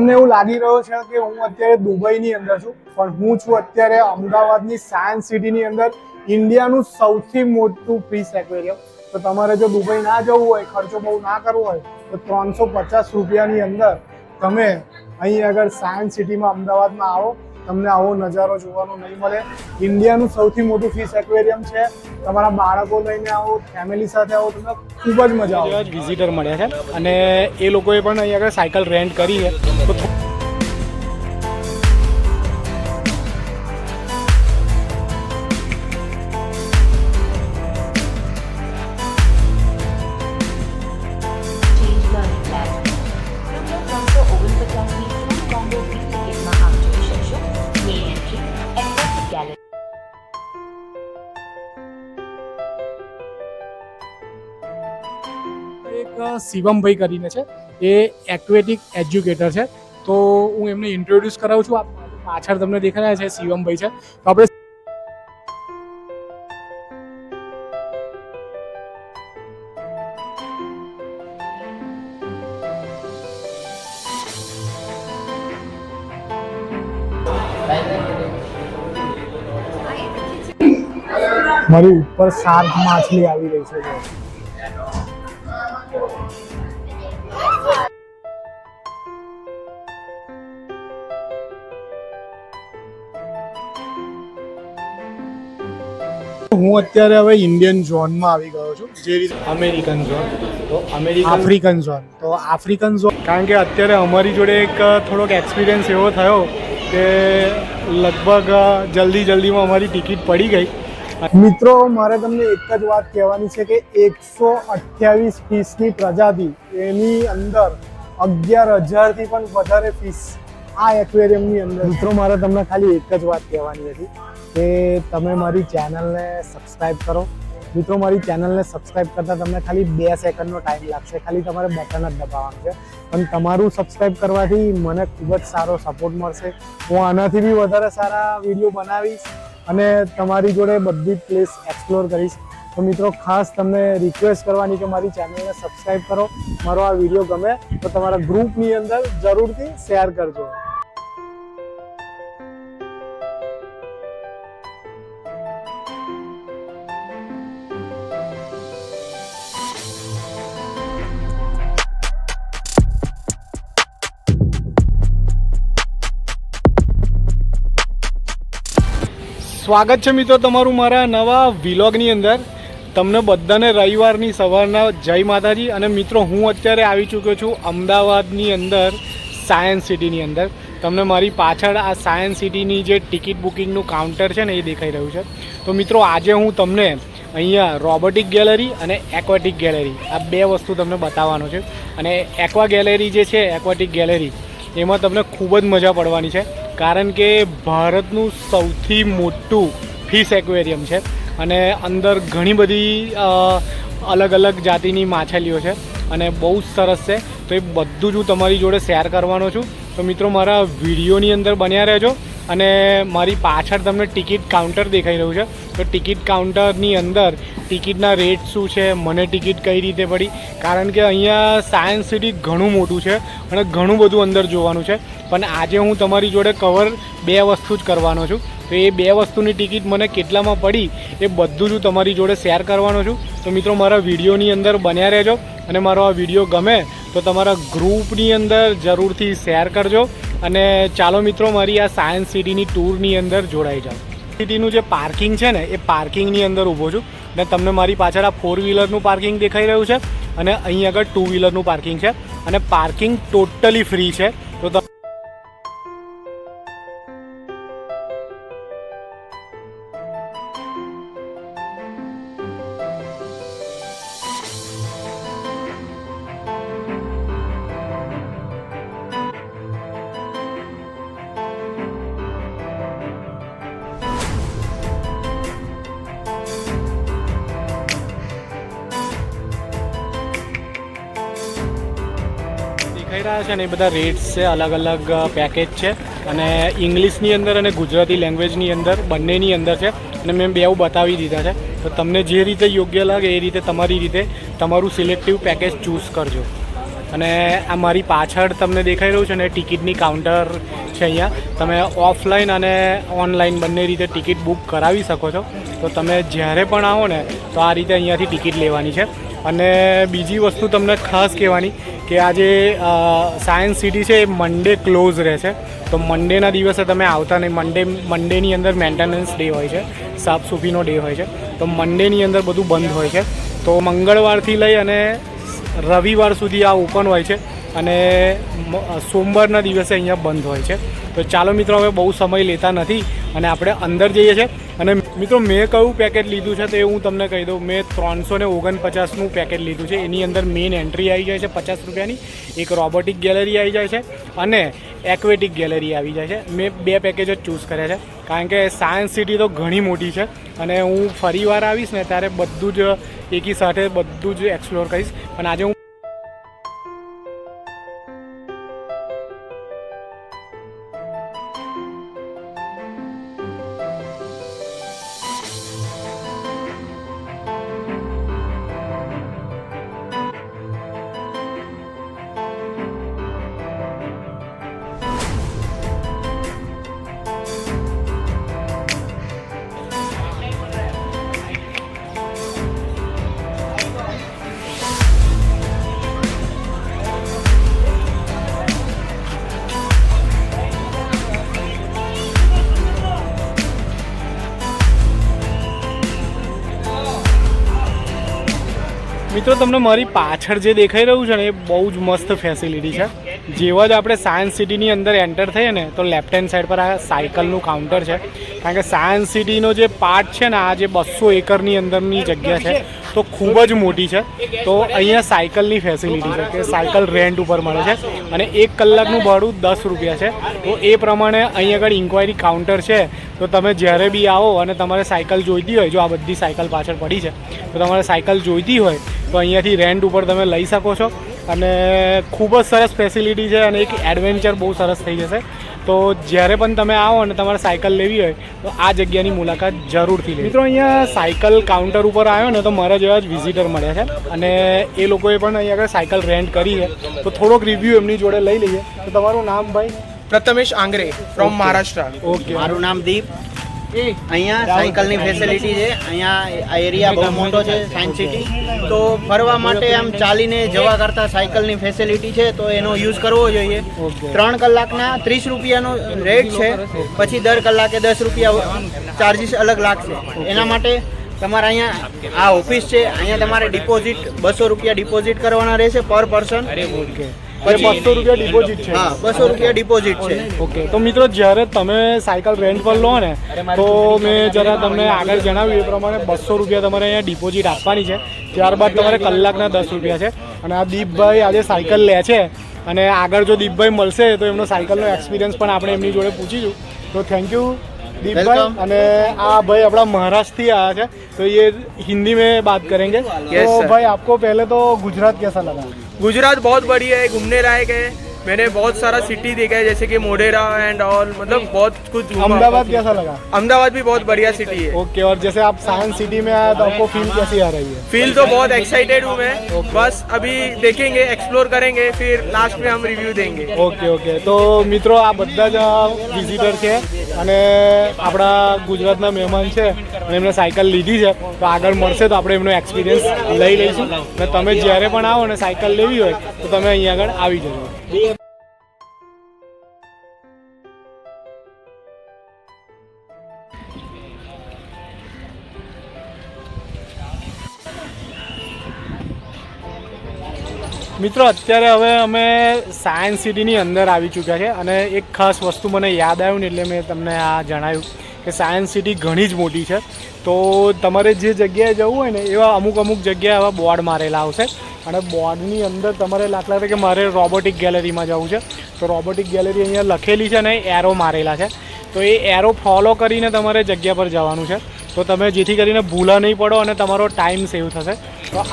તમને એવું લાગી રહ્યું છે કે હું અત્યારે દુબઈની અંદર છું, પણ હું છું અત્યારે અમદાવાદની સાયન્સ સિટીની અંદર, ઇન્ડિયાનું સૌથી મોટું ફિશ એક્વેરિયમ. તો તમારે જો દુબઈ ના જવું હોય, ખર્ચો બહુ ના કરવો હોય, તો 350 રૂપિયાની અંદર તમે અહીં આગળ સાયન્સ સિટીમાં અમદાવાદમાં આવો. તમને આવો નજારો જોવાનો નહીં મળે. ઇન્ડિયાનું સૌથી મોટું ફિશ એક્વેરિયમ છે. તમારા બાળકો લઈને આવો, ફેમિલી સાથે આવો, તમને ખૂબ જ મજા આવે. વિઝિટર મળ્યા છે અને એ લોકોએ પણ અહીં આગળ સાયકલ રેન્ટ કરી છે. તો એક શિવમભાઈ કરીને છે, એ એક્વેટિક એજ્યુકેટર છે. તો હું એમને ઇન્ટ્રોડ્યુસ કરાવું છું. આપ પાછળ તમને દેખાય છે શિવમભાઈ છે. તો આપણે મારી ઉપર શાર્ક માછલી આવી રહી છે. હું અત્યારે હવે ઇન્ડિયન ઝોનમાં આવી ગયો છું, જે રીતે અમેરિકન ઝોન, તો આફ્રિકન ઝોન. તો આફ્રિકન ઝોન કારણ કે અત્યારે અમારી જોડે એક થોડોક એક્સપિરિયન્સ એવો થયો કે લગભગ જલ્દીમાં અમારી ટિકિટ પડી ગઈ. મિત્રો, મારે તમને એક જ વાત કહેવાની છે કે 128 ફિશની પ્રજાતિ, એની અંદર 11,000થી પણ વધારે ફિશ આ એક્વેરિયમની અંદર. મિત્રો, મારે તમને ખાલી એક જ વાત કહેવાની હતી કે તમે મારી ચેનલને સબસ્ક્રાઈબ કરો. મિત્રો, મારી ચેનલને સબસ્ક્રાઈબ કરતાં તમને ખાલી 2 સેકન્ડનો ટાઈમ લાગશે. ખાલી તમારે બટન જ દબાવવાનું છે, પણ તમારું સબસ્ક્રાઈબ કરવાથી મને ખૂબ જ સારો સપોર્ટ મળશે. હું આનાથી બી વધારે સારા વિડીયો બનાવીશ અને તમારી જોડે બધી જ પ્લેસ એક્સપ્લોર કરીશ. તો મિત્રો, ખાસ તમને રિક્વેસ્ટ કરવાની કે મારી ચેનલને સબસ્ક્રાઈબ કરો. મારો આ વિડીયો ગમે તો તમારા ગ્રુપની અંદર જરૂરથી શેર કરજો. સ્વાગત છે મિત્રો તમારું મારા નવા વ્લોગની અંદર. તમને બધાને રવિવારની સવારના જય માતાજી. અને મિત્રો, હું અત્યારે આવી ચૂક્યો છું અમદાવાદની અંદર સાયન્સ સિટીની અંદર. તમને મારી પાછળ આ સાયન્સ સિટીની જે ટિકિટ બુકિંગનું કાઉન્ટર છે ને એ દેખાઈ રહ્યું છે. તો મિત્રો, આજે હું તમને અહીંયા રોબોટિક ગેલેરી અને એક્વાટિક ગેલેરી આ 2 વસ્તુ તમને બતાવવાનો છે. અને એક્વા ગેલેરી જે છે, એક્વાટિક ગેલેરી, એમાં તમને ખૂબ જ મજા પડવાની છે, કારણ કે ભારતનું સૌથી મોટું ફિશ એક્વેરિયમ છે અને અંદર ઘણી બધી અલગ અલગ જાતિની માછલીઓ છે અને બહુ જ સરસ છે. તો એ બધું જ હું તમારી જોડે શેર કરવાનો છું. તો મિત્રો, મારા વિડીયોની અંદર બન્યા રહેજો. અને મારી પાછળ તમને ટિકિટ કાઉન્ટર દેખાઈ રહ્યું છે. તો ટિકિટ કાઉન્ટરની અંદર ટિકિટના રેટ શું છે, મને ટિકિટ કઈ રીતે પડી, કારણ કે અહીંયા સાયન્સ સિટી ઘણું મોટું છે અને ઘણું બધું અંદર જોવાનું છે. પણ આજે હું તમારી જોડે કવર 2 વસ્તુ જ કરવાનો છું. તો એ 2 વસ્તુની ટિકિટ મને કેટલામાં પડી એ બધું જ હું તમારી જોડે શેર કરવાનો છું. તો મિત્રો, મારા વિડીયોની અંદર બન્યા રહેજો. અને મારો આ વિડીયો ગમે તો તમારા ગ્રુપની અંદર જરૂરથી શેર કરજો. અને ચાલો મિત્રો, મારી આ સાયન્સ સિટીની ટૂરની અંદર જોડાઈ જાઓ. સિટીનું જે પાર્કિંગ છે ને, એ પાર્કિંગની અંદર ઊભો છું અને તમને મારી પાછળ આ 4 વ્હીલરનું પાર્કિંગ દેખાઈ રહ્યું છે અને અહીં આગળ 2 વ્હીલરનું પાર્કિંગ છે. અને પાર્કિંગ ટોટલી ફ્રી છે. તો દેખાઈ રહ્યા છે ને એ બધા રેટ્સ છે, અલગ અલગ પેકેજ છે અને ઇંગ્લિશની અંદર અને ગુજરાતી લેંગ્વેજની અંદર બંનેની અંદર છે. અને મેં 2 બતાવી દીધા છે. તો તમને જે રીતે યોગ્ય લાગે એ રીતે તમારી રીતે તમારું સિલેક્ટિવ પેકેજ ચૂઝ કરજો. અને આ મારી પાછળ તમને દેખાઈ રહ્યું છે ને ટિકિટની કાઉન્ટર છે. અહીંયા તમે ઓફલાઈન અને ઓનલાઈન બંને રીતે ટિકિટ બુક કરાવી શકો છો. તો તમે જ્યારે પણ આવો ને તો આ રીતે અહીંયાથી ટિકિટ લેવાની છે. અને બીજી વસ્તુ તમને ખાસ કહેવાની કે આ જે સાયન્સ સિટી છે એ મંડે ક્લોઝ રહેશે. તો મંડેના દિવસે તમે આવતા નહીં. મંડેની અંદર મેન્ટેનન્સ ડે હોય છે, સાફસૂફીનો ડે હોય છે. તો મંડેની અંદર બધું બંધ હોય છે. તો મંગળવારથી લઈ અને રવિવાર સુધી આ ઓપન હોય છે અને સોમવારના દિવસે અહીંયા બંધ હોય છે. તો ચાલો મિત્રો, હવે બહુ સમય લેતા નથી અને આપણે અંદર જઈએ છીએ. અને મિત્રો, મેં કયું પેકેજ લીધું છે તે હું તમને કહી દઉં. મેં 349નું પેકેજ લીધું છે. એની અંદર મેઇન એન્ટ્રી આવી જાય છે 50 રૂપિયાની, એક રોબોટિક ગેલેરી આવી જાય છે અને એક્વેટિક ગેલેરી આવી જાય છે. મેં 2 પેકેજ જ ચૂઝ કર્યા છે કારણ કે સાયન્સ સિટી તો ઘણી મોટી છે અને હું ફરીવાર આવીશ ને ત્યારે બધું જ એકી સાથે બધું જ એક્સપ્લોર કરીશ. પણ આજે હું મિત્રો, તમને મારી પાછળ જે દેખાઈ રહ્યું છે ને એ બહુ જ મસ્ત ફેસિલિટી છે. જેવા જ આપણે સાયન્સ સિટીની અંદર એન્ટર થઈએ ને તો લેફ્ટ હેન્ડ સાઈડ પર આ સાયકલનું કાઉન્ટર છે. કારણ કે સાયન્સ સિટીનો જે પાર્ટ છે ને, આ જે 200 એકરની અંદરની જગ્યા છે તો ખૂબ જ મોટી છે. તો અહીંયા સાયકલની ફેસિલિટી છે કે સાયકલ રેન્ટ ઉપર મળે છે અને 1 કલાકનું ભાડું 10 રૂપિયા છે. તો એ પ્રમાણે અહીં આગળ ઇન્ક્વાયરી કાઉન્ટર છે. તો તમે જ્યારે બી આવો અને તમારે સાયકલ જોઈતી હોય, જો આ બધી સાયકલ પાછળ પડી છે, તો તમારે સાયકલ જોઈતી હોય તો અહીંયાથી રેન્ટ ઉપર તમે લઈ શકો છો. અને ખૂબ જ સરસ ફેસિલિટી છે અને એક એડવેન્ચર બહુ સરસ થઈ જશે. તો જ્યારે પણ તમે આવો અને તમારે સાયકલ લેવી હોય તો આ જગ્યાની મુલાકાત જરૂરથી લો. મિત્રો, અહીંયા સાયકલ કાઉન્ટર ઉપર આવ્યો ને તો મારા જેવા જ વિઝિટર મળ્યા છે અને એ લોકોએ પણ અહીંયા આગળ સાયકલ રેન્ટ કરી છે. તો થોડોક રિવ્યૂ એમની જોડે લઈ લઈએ. તો તમારું નામ ભાઈ? પ્રથમેશ આંગરે ફ્રોમ મહારાષ્ટ્ર. ઓકે, મારું નામ દીપ. અહીંયા સાયકલની ફેસિલિટી છે. અહીંયા આ એરિયા બહુ મોટો છે સાયન્સ સિટી. તો ફરવા માટે આમ ચાલીને જવા કરતાં સાયકલની ફેસિલિટી છે તો એનો યુઝ કરવો જોઈએ. 3 કલાકના 30 રૂપિયાનો રેટ છે. પછી દર કલાકે 10 રૂપિયા ચાર્જીસ અલગ લાગશે. એના માટે તમારે અહીંયા આ ઓફિસ છે. અહીંયા તમારે ડિપોઝિટ 200 રૂપિયા ડિપોઝિટ કરવાના રહેશે પર પર્સન. પછી 200 રૂપિયા ડિપોઝિટ છે? હા, 200 રૂપિયા ડિપોઝિટ છે. ઓકે. તો મિત્રો, જ્યારે તમે સાયકલ રેન્ટ પર લો ને તો મેં જરા તમને આગળ જણાવ્યું એ પ્રમાણે 200 રૂપિયા તમારે અહીંયા ડિપોઝિટ આપવાની છે. ત્યારબાદ તમારે કલાકના 10 રૂપિયા છે. અને આ દીપભાઈ આજે સાયકલ લે છે અને આગળ જો દીપભાઈ મળશે તો એમનો સાયકલનો એક્સપિરિયન્સ પણ આપણે એમની જોડે પૂછીશું. તો થેન્ક યુ દીपभाई. અને આ ભાઈ આપણા महाराष्ट्र થી आया है तो ये हिंदी में बात करेंगे. yes, तो sir. भाई आपको पहले तो गुजरात कैसा लगा? गुजरात बहुत बढ़िया है, घूमने लायक है. मैंने बहुत सारा सिटी देखा है जैसे कि मोढेरा एंड ऑल, मतलब बहुत कुछ घूमा. अहमदाबाद कैसा लगा? अहमदाबाद भी बहुत बढ़िया सिटी है. ओके. और जैसे आप साइंस सिटी में आए तो आपको फील कैसी आ रही है? फील तो बहुत एक्साइटेड हूँ मैं. बस अभी देखेंगे, एक्सप्लोर करेंगे, फिर लास्ट में हम रिव्यू देंगे. Okay okay. તો મિત્રો, આ બધા જ વિઝિટર છે અને આપણા ગુજરાતના મહેમાન છે અને એમને સાયકલ લીધી છે. તો આગળ મળશે તો આપણે એમનો એક્સપિરિયન્સ લઈ લઈશું. અને તમે જ્યારે પણ આવો અને સાયકલ લેવી હોય તો તમે અહીંયા આગળ આવી જજો. મિત્રો, અત્યારે હવે અમે સાયન્સ સિટીની અંદર આવી ચૂક્યા છે અને એક ખાસ વસ્તુ મને યાદ આવ્યું ને એટલે મેં તમને આ જણાવ્યું કે સાયન્સ સિટી ઘણી જ મોટી છે. તો તમારે જે જગ્યાએ જવું હોય ને એવા અમુક જગ્યાએ આવા બોર્ડ મારેલા આવશે અને બોર્ડની અંદર તમારે દાખલા તરીકે મારે રોબોટિક ગેલેરીમાં જવું છે તો રોબોટિક ગેલેરી અહીંયા લખેલી છે અને એરો મારેલા છે. તો એ એરો ફોલો કરીને તમારે જગ્યા પર જવાનું છે. તો તમે જેથી કરીને ભૂલા નહીં પડો અને તમારો ટાઈમ સેવ થશે. તો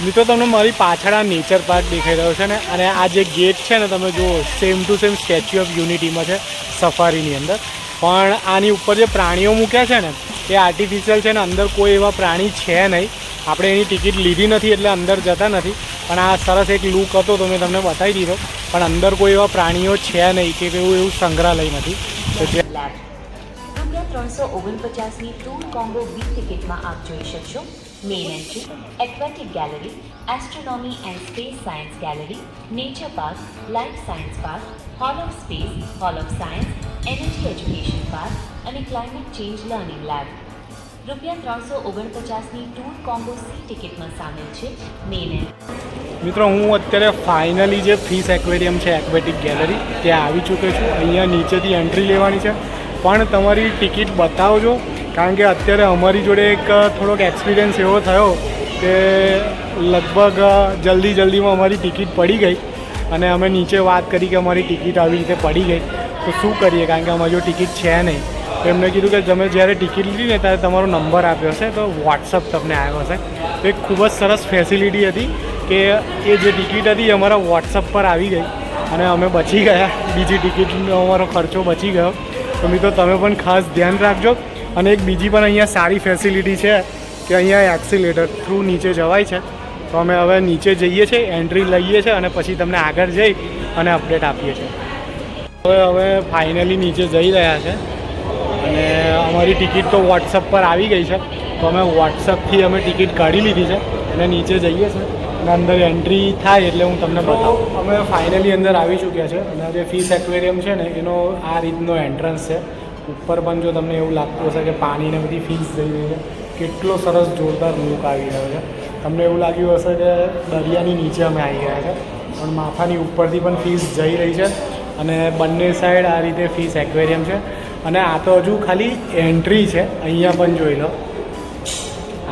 મિત્રો તમને મારી પાછળ આ નેચર પાર્ક દેખાઈ રહ્યો છે ને, અને આ જે ગેટ છે ને તમે જુઓ same to same statue of યુનિટીમાં છે સફારીની અંદર. પણ આની ઉપર જે પ્રાણીઓ મૂક્યા છે ને એ આર્ટિફિશિયલ છે ને, અંદર કોઈ એવા પ્રાણી છે નહીં. આપણે એની ટિકિટ લીધી નથી એટલે અંદર જતા નથી. પણ આ સરસ એક લુક હતો તો મેં તમને બતાવી દીધો. પણ અંદર કોઈ એવા પ્રાણીઓ છે નહીં કે એવું સંગ્રહાલય નથી. તો જે ₹349ની ટૂર કોમ્બો B ટિકિટમાં આપ જોઈ શકશો main entry, aquatic gallery, astronomy and space science gallery, nature park, life science park, hall of space, hall of science, energy education park અને ક્લાઇમેટ ચેન્જ લર્નિંગ લેબ. ₹349ની ટૂર કોમ્બો C ટિકિટમાં સામેલ છે main entry. મિત્રો હું અત્યારે finally જે fish aquarium છે એક્વેટિક ગેલેરી ત્યાં આવી ચૂક્યો છું. અહીંયા નીચેથી એન્ટ્રી લેવાની છે, પણ તમારી ટિકિટ બતાવજો, કારણ કે અત્યારે અમારી જોડે એક થોડોક એક્સપિરિયન્સ એવો થયો કે લગભગ જલ્દીમાં અમારી ટિકિટ પડી ગઈ અને અમે નીચે વાત કરી કે અમારી ટિકિટ આવી રીતે પડી ગઈ. તો શું કરીએ, કારણ કે અમારી જો ટિકિટ છે નહીં. તો એમને કીધું કે તમે જ્યારે ટિકિટ લીધી ને ત્યારે તમારો નંબર આપ્યો હશે તો વોટ્સઅપ તમને આવ્યો હશે. તો એક ખૂબ જ સરસ ફેસિલિટી હતી કે એ જે ટિકિટ હતી એ અમારા વોટ્સઅપ પર આવી ગઈ અને અમે બચી ગયા. બીજી ટિકિટનો અમારો ખર્ચો બચી ગયો. તો મિત્રો તમે પણ ખાસ ધ્યાન રાખજો. અને એક બીજી પણ અહીંયા સારી ફેસિલિટી છે કે અહીંયા એક્સિલેટર થ્રુ નીચે જવાય છે. તો અમે હવે નીચે જઈએ છીએ, એન્ટ્રી લઈએ છીએ અને પછી તમને આગળ જઈ અને અપડેટ આપીએ છીએ. હવે ફાઇનલી નીચે જઈ રહ્યા છે અને અમારી ટિકિટ તો વોટ્સઅપ પર આવી ગઈ છે. તો અમે વોટ્સઅપથી અમે ટિકિટ કાઢી લીધી છે અને નીચે જઈએ છીએ અને અંદર એન્ટ્રી થાય એટલે હું તમને બતાવું. અમે ફાઇનલી અંદર આવી ચૂક્યા છે અને જે ફિશ એક્વેરિયમ છે ને એનો આ રીતનો એન્ટ્રન્સ છે. ઉપર પણ જો તમને એવું લાગતું હશે કે પાણીને બધી ફિશ જઈ રહી છે, કેટલો સરસ જોરદાર લુક આવી રહ્યો છે. તમને એવું લાગ્યું હશે કે દરિયાની નીચે અમે આવી ગયા છે, પણ માથાની ઉપરથી પણ ફિશ જઈ રહી છે અને બંને સાઈડ આ રીતે ફિશ એક્વેરિયમ છે. અને આ તો હજુ ખાલી એન્ટ્રી છે, અહીંયા પણ જોઈ લો.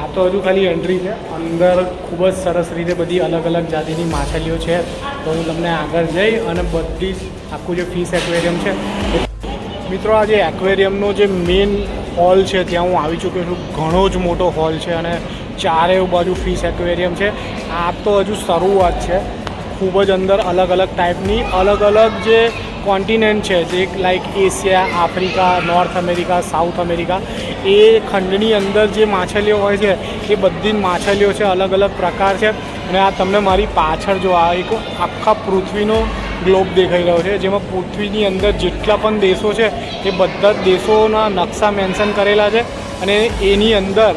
આ તો હજુ ખાલી એન્ટ્રી છે. અંદર ખૂબ જ સરસ રીતે બધી અલગ અલગ જાતિની માછલીઓ છે. તો હું તમને આગળ જઈ અને બધી જ આખું જે ફિશ એક્વેરિયમ છે. મિત્રો આ જે એક્વેરિયમનો જે મેઇન હોલ છે ત્યાં હું આવી ચૂક્યો છું. ઘણો જ મોટો હોલ છે અને ચારે બાજુ ફિશ એક્વેરિયમ છે. આ તો હજુ શરૂઆત છે. ખૂબ જ અંદર અલગ અલગ ટાઈપની અલગ અલગ જે કોન્ટિનેન્ટ છે, જે like Asia, Africa, North America, South America, એ ખંડની અંદર જે માછલીઓ હોય છે એ બધી જ માછલીઓ છે, અલગ અલગ પ્રકાર છે. અને આ તમને મારી પાછળ જો આ એક આખા પૃથ્વીનો ગ્લોબ દેખાઈ રહ્યો છે, જેમાં પૃથ્વીની અંદર જેટલા પણ દેશો છે એ બધા જ દેશોના નકશા મેન્શન કરેલા છે. અને એની અંદર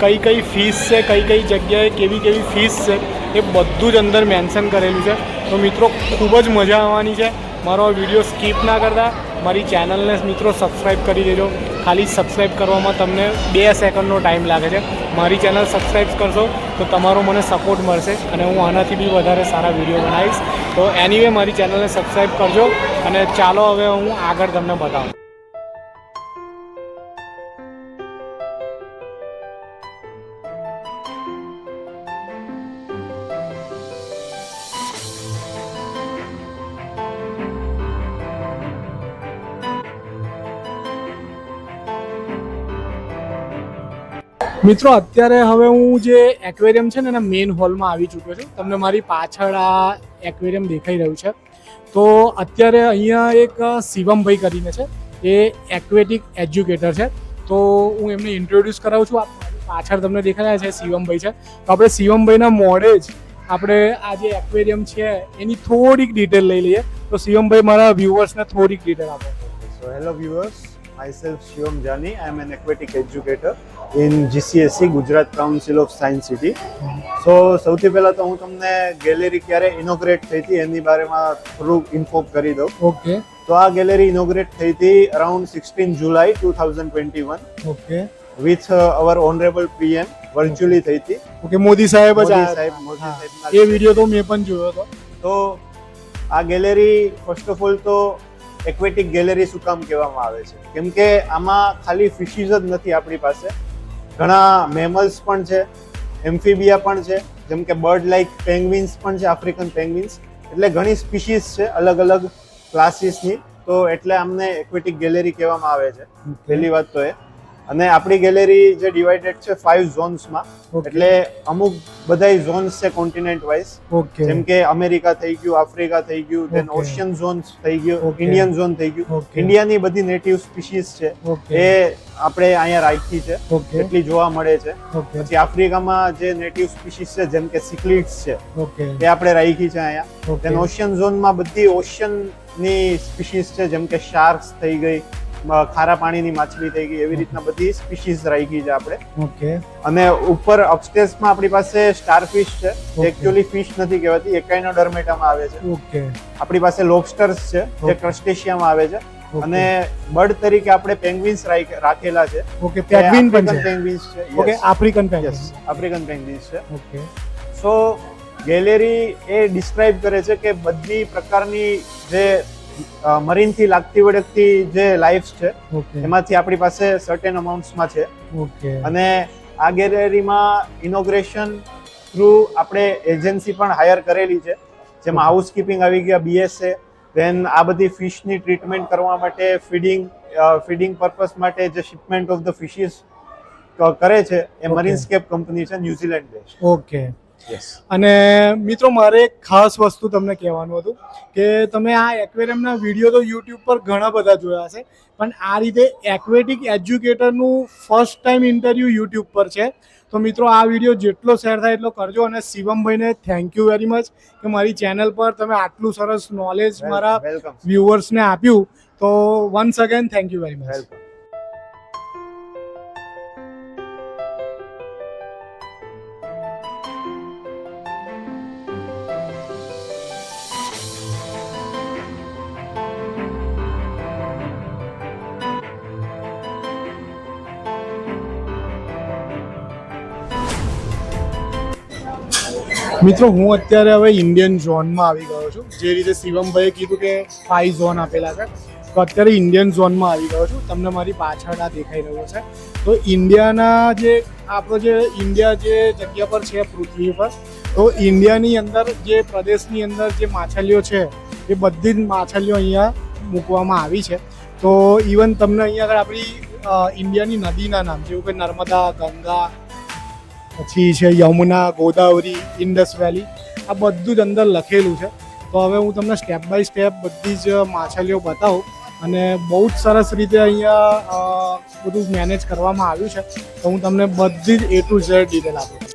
કઈ કઈ ફિશ છે, કઈ કઈ જગ્યાએ કેવી કેવી ફિશ છે એ બધું જ અંદર મેન્શન કરેલું છે. તો મિત્રો ખૂબ જ મજા આવવાની છે. મારો વિડીયો સ્કીપ ના કરતા મારી ચેનલને મિત્રો સબસ્ક્રાઈબ કરી દેજો. ખાલી સબસ્ક્રાઈબ કરવામાં તમને 2 સેકન્ડનો ટાઈમ લાગે છે. મારી ચેનલ સબસ્ક્રાઈબ કરશો તો તમારો મને સપોર્ટ મળશે અને હું આનાથી બી વધારે સારા વિડીયો બનાવીશ. તો એનીવે મારી ચેનલને સબસ્ક્રાઈબ કરજો અને ચાલો હવે હું આગળ તમને બતાવું. મિત્રો અત્યારે હવે હું જે એક્વેરિયમ છે ને એના મેઇન હોલમાં આવી ચૂક્યો છું. તમને મારી પાછળ આ એક્વેરિયમ દેખાઈ રહ્યું છે. તો અત્યારે અહીંયા એક શિવમભાઈ કરીને છે, એ એક્વેટિક એજ્યુકેટર છે. તો હું એમને ઇન્ટ્રોડ્યુસ કરાવું છું. પાછળ તમને દેખાઈ રહ્યા છે શિવમભાઈ છે. તો આપણે શિવમભાઈના મોડે જ આપણે આ જે એક્વેરિયમ છે એની થોડીક ડિટેલ લઈ લઈએ. તો શિવમભાઈ મારા વ્યુઅર્સને થોડીક ડિટેલ આપો. So hello viewers, myself Shivam Jani. I am an aquatic educator in GCSE, Gujarat Council of Science City. So સૌથી પહેલા તો હું તમને ગેલેરી ક્યારે ઇનોગ્રેટ થઈ હતી એની બારેમાં થોડું ઇન્ફોર્મ કરી દઉં. ઓકે. તો આ ગેલેરી ઇનોગ્રેટ થઈ હતી around 16 July 2021. Okay. With our honourable PM virtually થઈ હતી. ઓકે, મોદી સાહેબ જ મોદી આયા. સાહેબના એ વિડીયો તો મેં પણ જોયો હતો. તો આ ગેલેરી ફર્સ્ટ ઓફ ઓલ તો એક્વેટિક ગેલેરી શું કામ કહેવામાં આવે છે, કેમ કે આમાં ખાલી ફિશિસ જ નથી, આપણી પાસે ઘણા મેમલ્સ પણ છે, એમ્ફીબિયા પણ છે, જેમ કે બર્ડ લાઇક પેંગ્વિન્સ પણ છે, આફ્રિકન પેંગ્વિન્સ. એટલે ઘણી સ્પીશીસ છે અલગ અલગ ક્લાસીસની. તો એટલે અમને એક્વેટિક ગેલેરી કહેવામાં આવે છે, પહેલી વાત તો એ. અને આપણી ગેલેરી જે ડિવાઇડેડ છે 5 ઝોન્સમાં. એટલે અમુક બધાય ઝોન્સ છે કોન્ટિનેન્ટ વાઇઝ. ઓકે જેમ કે અમેરિકા થઈ ગયું, આફ્રિકા થઈ ગયું, દેન Okay. ઓશિયન ઝોન્સ થઈ ગયું, Okay. ઇન્ડિયન ઝોન થઈ ગયું. Okay. ઇન્ડિયાની બધી નેટિવ સ્પીસીસ છે ઓકે એ આપણે અહીંયા રાખી છે, ઓકે એટલી જોવા મળે છે. ઓકે પછી આફ્રિકામાં જે નેટિવ સ્પીસીસ છે જેમ કે સિક્લિડ્સ છે ઓકે એ આપણે રાખી છે અહીંયા. ઓકે દેન ઓશિયન ઝોનમાં બધી ઓશિયનની સ્પીસીસ છે જેમ કે શાર્ક્સ થઈ ગઈ, ખારા પાણીની માછલી થઈ ગઈ, એવી રીતના બધી સ્પીસીસ રાખી છે આપણે. ઓકે અને ઉપર અપસ્ટેર્સમાં આપણી પાસે સ્ટારફિશ છે. Okay. એકચ્યુઅલી ફિશ નથી કહેવાતી, એકાઇનોડર્મેટામાં આવે છે. ઓકે આપણી પાસે લોબસ્ટર્સ છે જે Okay. ક્રસ્ટેશિયામાં આવે છે. Okay. અને બર્ડ તરીકે આપણે પેંગ્વિન્સ રાખેલા છે. ઓકે પેંગ્વિન પણ છે. પેંગ્વિન્સ છે. Okay African penguin. Yes, African penguins છે. ઓકે સો ગેલેરી એ ડિસ્ક્રાઇબ કરે છે કે બધી પ્રકારની જે મરીનથી લાગતી વળગતી જે લાઈફ છે ઓકે એમાંથી આપણી પાસે સર્ટેન અમાઉન્ટ્સમાં છે. ઓકે અને આ ગેલેરીમાં ઇનોગ્રેશન થ્રુ આપણે એજન્સી પણ હાયર કરેલી છે, જેમાં હાઉસકીપિંગ આવી ગયા, BSA, દેન આ બધી ફિશની ટ્રીટમેન્ટ કરવા માટે, ફીડિંગ પર્પસ માટે જે શિપમેન્ટ ઓફ ધ ફિશિસ કરે છે એ Okay. મરીનસ્કેપ કંપની છે, ન્યુઝીલેન્ડ બેઝ. Okay yes. અને મિત્રો મારે એક ખાસ વસ્તુ તમને કહેવાનું હતું કે તમે આ એક્વેરિયમના વિડીયો તો યુટ્યુબ પર ઘણા બધા જોયા હશે, પણ આ રીતે એક્વેટિક એજ્યુકેટરનું ફર્સ્ટ ટાઈમ ઇન્ટરવ્યૂ યુટ્યુબ પર છે. તો મિત્રો આ વિડીયો જેટલો શેર થાય એટલો કરજો. અને શિવમભાઈને થેન્ક યુ વેરી મચ કે મારી ચેનલ પર તમે આટલું સરસ નોલેજ મારા વેલકમ. વ્યુઅર્સને આપ્યું. તો once again thank you very much. Welcome. મિત્રો હું અત્યારે હવે ઇન્ડિયન ઝોનમાં આવી ગયો છું. જે રીતે શિવમભાઈએ કીધું કે 5 ઝોન આપેલા છે, તો અત્યારે ઇન્ડિયન ઝોનમાં આવી ગયો છું. તમને મારી પાછળ આ દેખાઈ રહ્યો છે. તો ઇન્ડિયાના જે આપણો જે ઇન્ડિયા જે જગ્યા પર છે પૃથ્વી પર, તો ઇન્ડિયાની અંદર જે પ્રદેશની અંદર જે માછલીઓ છે એ બધી જ માછલીઓ અહીંયા મૂકવામાં આવી છે. તો ઇવન તમને અહીંયા આગળ આપણી ઇન્ડિયાની નદીના નામ જેવું કે નર્મદા, ગંગા, પછી છે યમુના, ગોદાવરી, ઇન્ડસ વેલી, આ બધું જ અંદર લખેલું છે. તો હવે હું તમને સ્ટેપ બાય સ્ટેપ બધી જ માછલીઓ બતાવું. અને બહુ જ સરસ રીતે અહીંયા બધું મેનેજ કરવામાં આવ્યું છે. તો હું તમને બધી જ A to Z ડિટેલ આપું.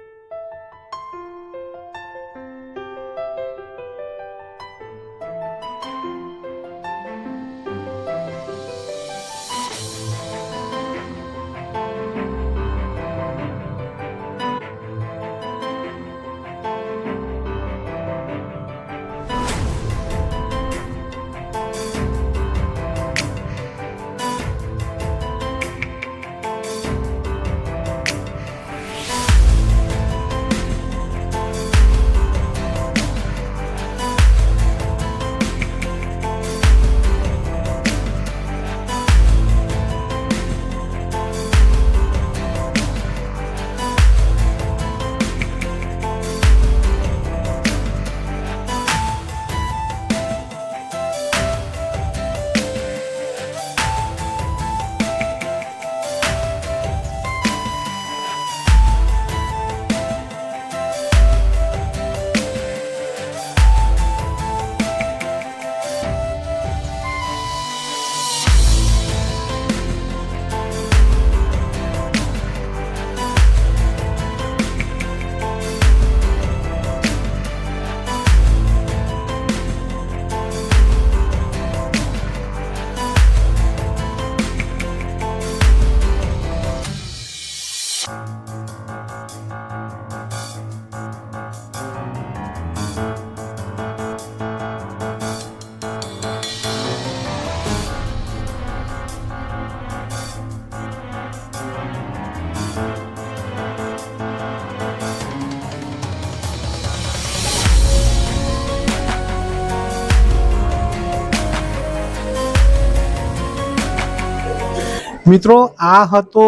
મિત્રો આ હતો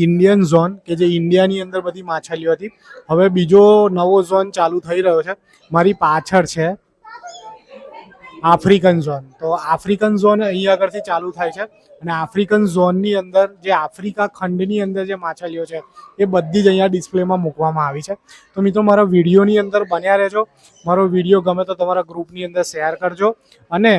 ઇન્ડિયન ઝોન કે જે ઇન્ડિયાની અંદર બધી માછલીઓ હતી. હવે બીજો નવો ઝોન ચાલુ થઈ રહ્યો છે મારી પાછળ છે. African zone. તો આફ્રિકન ઝોન અહીંયા આગળથી ચાલુ થાય છે અને આફ્રિકન ઝોનની અંદર જે આફ્રિકા ખંડની અંદર જે માછલીઓ છે એ બધી જ અહીંયા ડિસ્પ્લેમાં મૂકવામાં આવી છે. તો મિત્રો મારા વિડીયોની અંદર બન્યા રહેજો. મારો વિડીયો ગમે તો તમારા ગ્રુપની અંદર શેર કરજો અને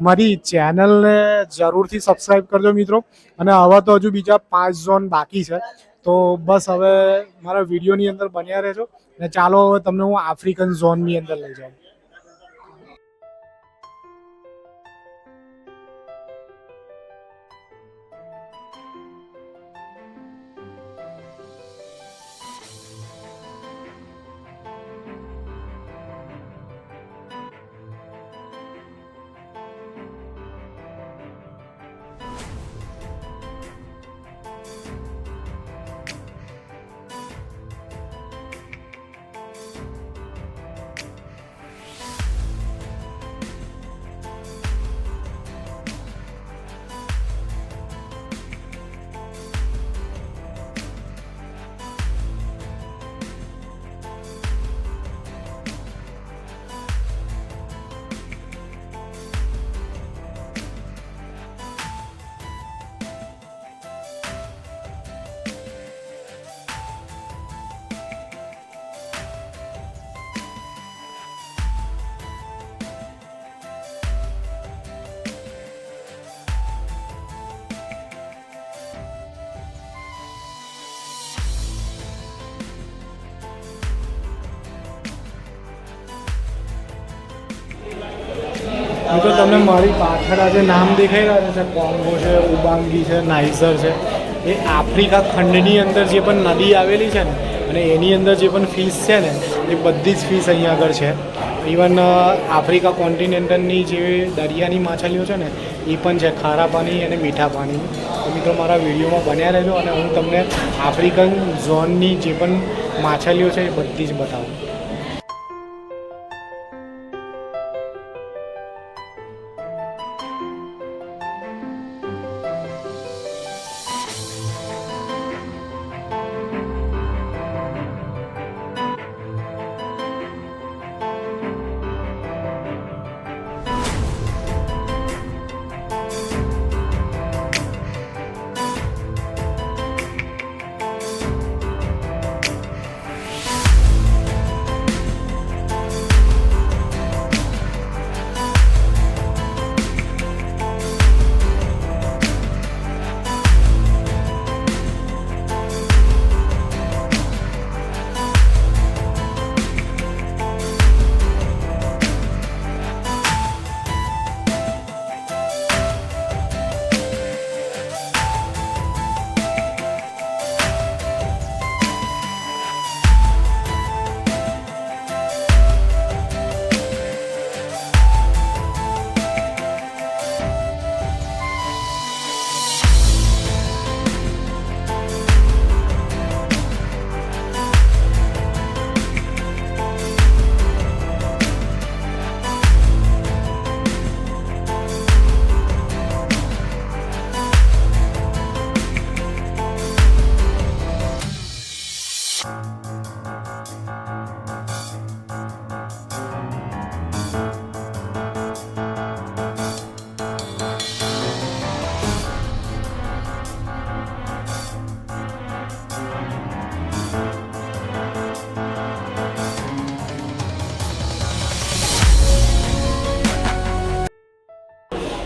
મારી ચેનલને જરૂરથી સબસ્ક્રાઈબ કરજો મિત્રો. અને આવા તો હજુ બીજા 5 ઝોન બાકી છે. તો બસ હવે મારા વિડીયોની અંદર બન્યા રહેજો અને ચાલો હવે તમને હું આફ્રિકન ઝોનની અંદર લઈ જાઉં. મિત્રો તમને મારી પાછળ આ જે નામ દેખાઈ રહ્યા છે, કોંગો છે, ઉબાંગી છે, નાઇઝર છે, એ આફ્રિકા ખંડની અંદર જે પણ નદી આવેલી છે ને અને એની અંદર જે પણ ફિશ છે ને એ બધી જ ફિશ અહીંયા આગળ છે. ઇવન આફ્રિકા કોન્ટિનેન્ટલની જે દરિયાની માછલીઓ છે ને એ પણ છે, ખારા પાણી અને મીઠા પાણી. તો મિત્રો મારા વિડીયોમાં બન્યા રહેજો અને હું તમને આફ્રિકન ઝોનની જે પણ માછલીઓ છે એ બધી જ બતાવું.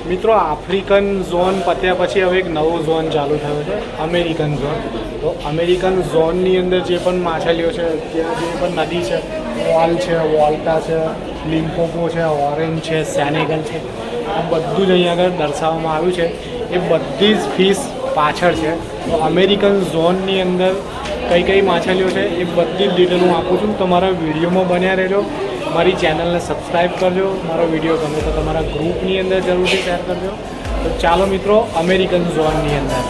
મિત્રો આફ્રિકન ઝોન પત્યા પછી હવે એક નવો ઝોન ચાલુ થયો છે, અમેરિકન ઝોન. તો અમેરિકન ઝોનની અંદર જે પણ માછલીઓ છે, ત્યાં જે પણ નદી છે, વોલ છે, વોલ્ટા છે, લિમ્પોપો છે, ઓરેન્જ છે, સેનેગલ છે, આ બધું જ અહીંયા આગળ દર્શાવવામાં આવ્યું છે. એ બધી જ ફિશ પાછળ છે. તો અમેરિકન ઝોનની અંદર કઈ કઈ માછલીઓ છે એ બધી જ ડિટેલ હું આપું છું. તો મારા વિડીયોમાં બન્યા રહેજો. મારી ચેનલને સબસ્ક્રાઈબ કરજો. મારો વિડીયો ગમે તો તમારા ગ્રુપની અંદર જરૂરથી શેર કરજો. તો ચાલો મિત્રો અમેરિકન ઝોનની અંદર.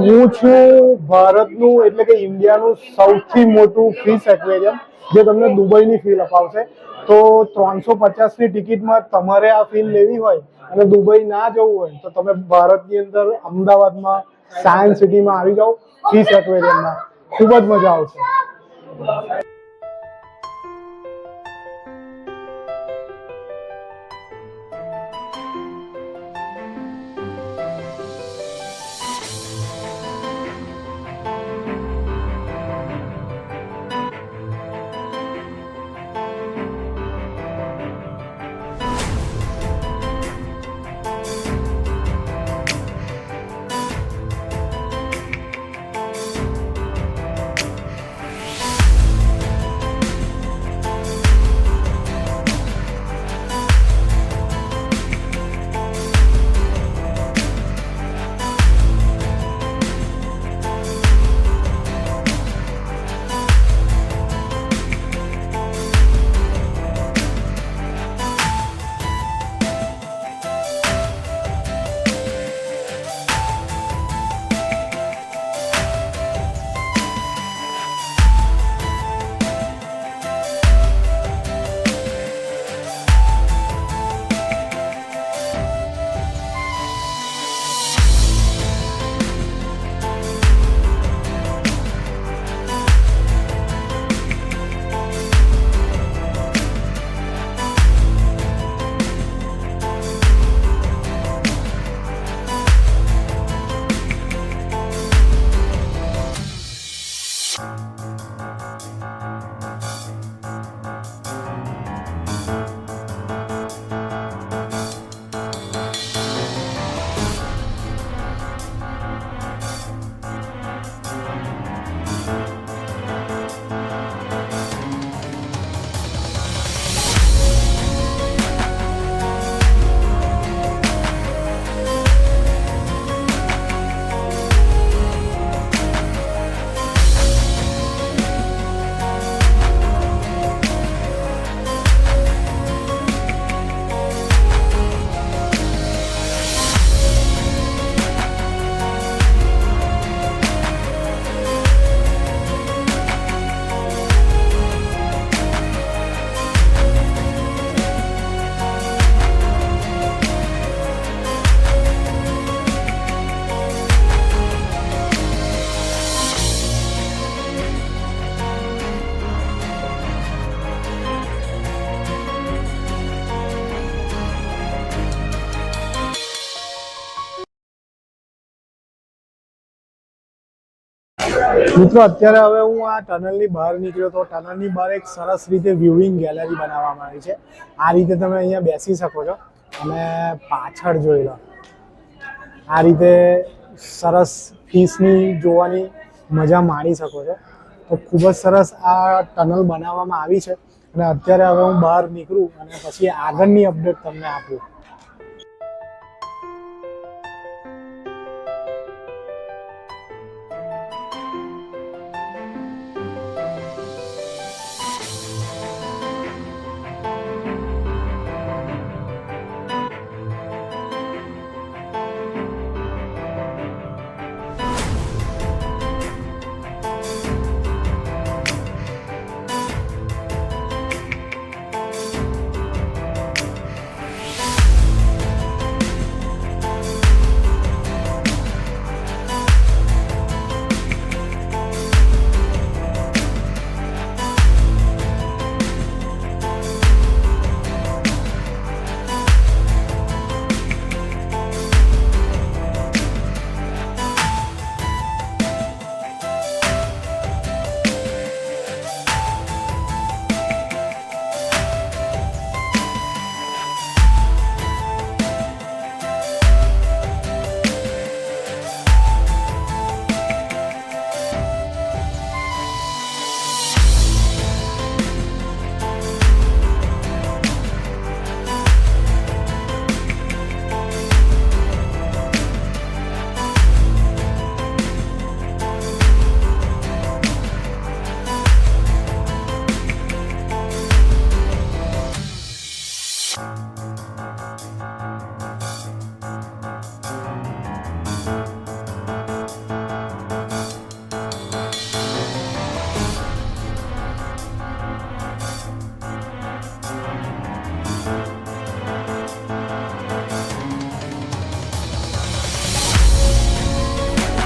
હું છું ભારતનું એટલે કે ઇન્ડિયાનું સૌથી મોટું ફિશ એક્વેરિયમ, જે તમને દુબઈની ફીલ અપાવશે. તો 350ની ટિકિટમાં તમારે આ ફીલ લેવી હોય અને દુબઈ ના જવું હોય તો તમે ભારતની અંદર અમદાવાદમાં સાયન્સ સિટીમાં આવી જાઓ ફિશ એક્વેરિયમમાં. ખૂબ જ મજા આવશે. મિત્રો અત્યારે હવે હું આ ટનલની બહાર નીકળ્યો તો ટનલની બહાર એક સરસ રીતે વ્યુઇંગ ગેલેરી બનાવવામાં આવી છે. આ રીતે તમે અહીંયા બેસી શકો છો અને પાછળ જોઈ લો આ રીતે સરસ ફિશની જોવાની મજા માણી શકો છો. તો ખૂબ જ સરસ આ ટનલ બનાવવામાં આવી છે અને અત્યારે હવે હું બહાર નીકળું અને પછી આગળની અપડેટ તમને આપું.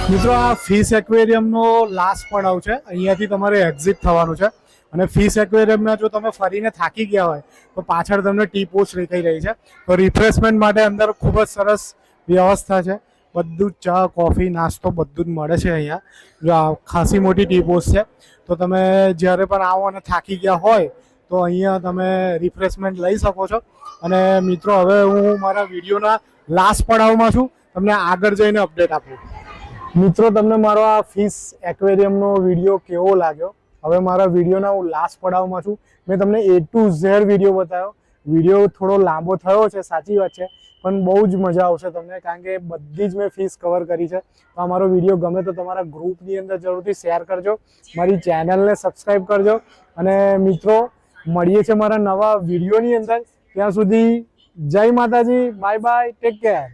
મિત્રો આ ફિશ એક્વેરિયમનો લાસ્ટ પડાવ છે, અહીંયાથી તમારે એક્ઝિટ થવાનું છે અને ફિશ એક્વેરિયમમાં જો તમે ફરીને થાકી ગયા હોય તો પાછળ તમને ટી પોસ્ટ દેખાઈ રહી છે. તો રિફ્રેશમેન્ટ માટે અંદર ખૂબ જ સરસ વ્યવસ્થા છે, બધું જ ચા કોફી નાસ્તો બધું જ મળે છે અહીંયા. જો આ ખાસી મોટી ટી પોસ્ટ છે, તો તમે જ્યારે પણ આવો અને થાકી ગયા હોય તો અહીંયા તમે રિફ્રેશમેન્ટ લઈ શકો છો. અને મિત્રો હવે હું મારા વિડીયોના લાસ્ટ પડાવમાં છું, તમને આગળ જઈને અપડેટ આપું. મિત્રો તમને મારો આ ફિશ એક્વેરિયમનો વિડીયો કેવો લાગ્યો? હવે મારા વિડીયોના હું લાસ્ટ પડાવમાં છું. મેં તમને A to Z વિડીયો બતાવ્યો. વિડીયો થોડો લાંબો થયો છે, સાચી વાત છે, પણ બહુ જ મજા આવશે તમને, કારણ કે બધી જ મેં ફિશ કવર કરી છે. તો આ મારો વિડીયો ગમે તો તમારા ગ્રુપની અંદર જરૂરથી શેર કરજો, મારી ચેનલને સબસ્ક્રાઈબ કરજો. અને મિત્રો મળીએ છીએ મારા નવા વિડીયોની અંદર. ત્યાં સુધી જય માતાજી, બાય બાય, ટેક કેર.